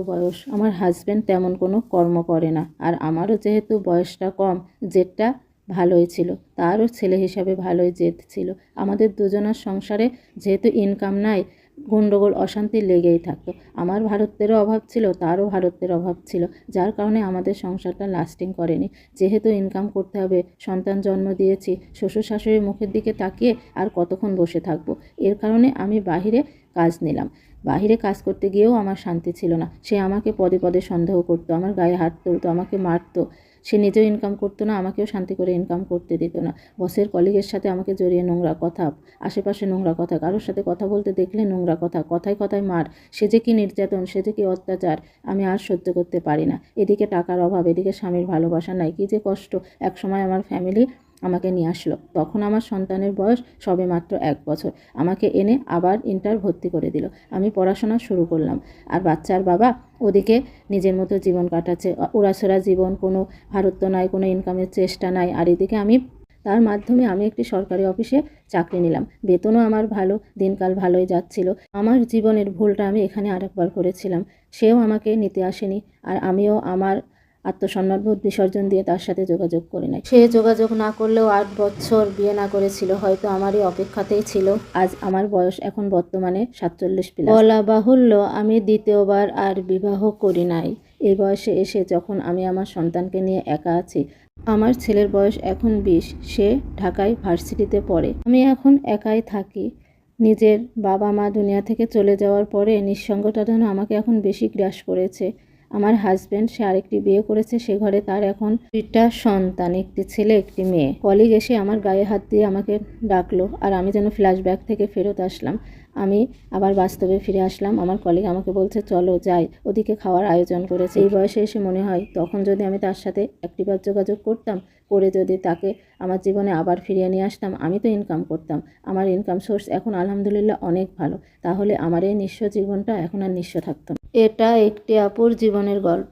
বয়স, আমার হাজব্যান্ড তেমন কোনো কর্ম করে না, আর আমারও যেহেতু বয়সটা কম, জেদটা ভালোই ছিল, তারও ছেলে হিসাবে ভালোই জেদ ছিল। আমাদের দুজনের সংসারে যেহেতু ইনকাম নাই, গণ্ডগোল অশান্তি লেগেই থাকতো। আমার ভারতেরও অভাব ছিল, তারও ভারতের অভাব ছিল, যার কারণে আমাদের সংসারটা লাস্টিং করেনি। যেহেতু ইনকাম করতে হবে, সন্তান জন্ম দিয়েছি, শ্বশুর শাশুড়ির মুখের দিকে তাকিয়ে আর কতক্ষণ বসে থাকবো, এর কারণে আমি বাহিরে কাজ নিলাম। বাহিরে কাজ করতে গিয়েও আমার শান্তি ছিল না। সে আমাকে পদে পদে সন্দেহ করতো, আমার গায়ে হাত তুলতো, আমাকে মারতো। সে নিজেও ইনকাম করতো না, আমাকেও শান্তি করে ইনকাম করতে দিত না। বসের কলিগের সাথে আমাকে জড়িয়ে নোংরা কথা, আশেপাশে নোংরা কথা, কারোর সাথে কথা বলতে দেখলে নোংরা কথা, কথায় কথায় মার। সে যে কি নির্যাতন, সে যে কি অত্যাচার, আমি আর সহ্য করতে পারি না। এদিকে টাকার অভাব, এদিকে স্বামীর ভালোবাসা নাই, কী যে কষ্ট। একসময় আমার ফ্যামিলি আমাকে নিয়ে আসলো, তখন আমার সন্তানের বয়স সবে মাত্র 1 বছর। আমাকে এনে আবার ইন্টার ভর্তি করে দিল, আমি পড়াশোনা শুরু করলাম। আর বাচ্চার বাবা ওদিকে নিজের মতো জীবন কাটাচ্ছে, ওড়াছড়া জীবন, কোনো ভারত্ব নাই, কোনো ইনকামের চেষ্টা নাই। আর এদিকে তার মাধ্যমে আমি একটি সরকারি অফিসে চাকরি নিলাম, বেতনও আমার ভালো, দিনকাল ভালোই যাচ্ছিল। আমার জীবনের ভুলটা আমি এখানে আরেকবার করেছিলাম। সেও আমাকে নিতে আসেনি, আর আমিও আমার আত্মসম্মানবোধ বিসর্জন দিয়ে তার সাথে যোগাযোগ করি নাই। সে যোগাযোগ না করলেও 8 বছর বিয়ে না করেছিল, হয়তো আমারই অপেক্ষাতেই ছিল। আজ আমার বয়স এখন বর্তমানে 47+। বলা বাহুল্য, আমি দ্বিতীয়বার আর বিবাহ করি নাই। এই বয়সে এসে যখন আমি আমার সন্তানকে নিয়ে একা আছি, আমার ছেলের বয়স এখন 20, সে ঢাকায় ভার্সিটিতে পড়ে, আমি এখন একাই থাকি। নিজের বাবা মা দুনিয়া থেকে চলে যাওয়ার পরে নিঃসঙ্গতা যেন আমাকে এখন বেশি গ্রাস করেছে। আমার হাজব্যান্ড, সে আরেকটি বিয়ে করেছে, সে ঘরে তার এখন 2টা সন্তান, একটি ছেলে একটি মেয়ে। কলিগ এসে আমার গায়ে হাত দিয়ে আমাকে ডাকলো, আর আমি যেন ফ্ল্যাশব্যাক থেকে ফেরত আসলাম। আমি আবার বাস্তবে ফিরে আসলাম। আমার কলিগ আমাকে বলছে চলো যাই, ওদিকে খাওয়ার আয়োজন করেছে। এই বয়সে এসে মনে হয় তখন যদি আমি তার সাথে একটিবার যোগাযোগ করতাম, করে যদি তাকে আমার জীবনে আবার ফিরিয়ে নিয়ে আসতাম। আমি তো ইনকাম করতাম, আমার ইনকাম সোর্স এখন আলহামদুলিল্লাহ অনেক ভালো, তাহলে আমার এই নিঃস্ব জীবনটা এখন আর নিঃস্ব থাকতো না। এটা একটি আপুর জীবনের গল্প।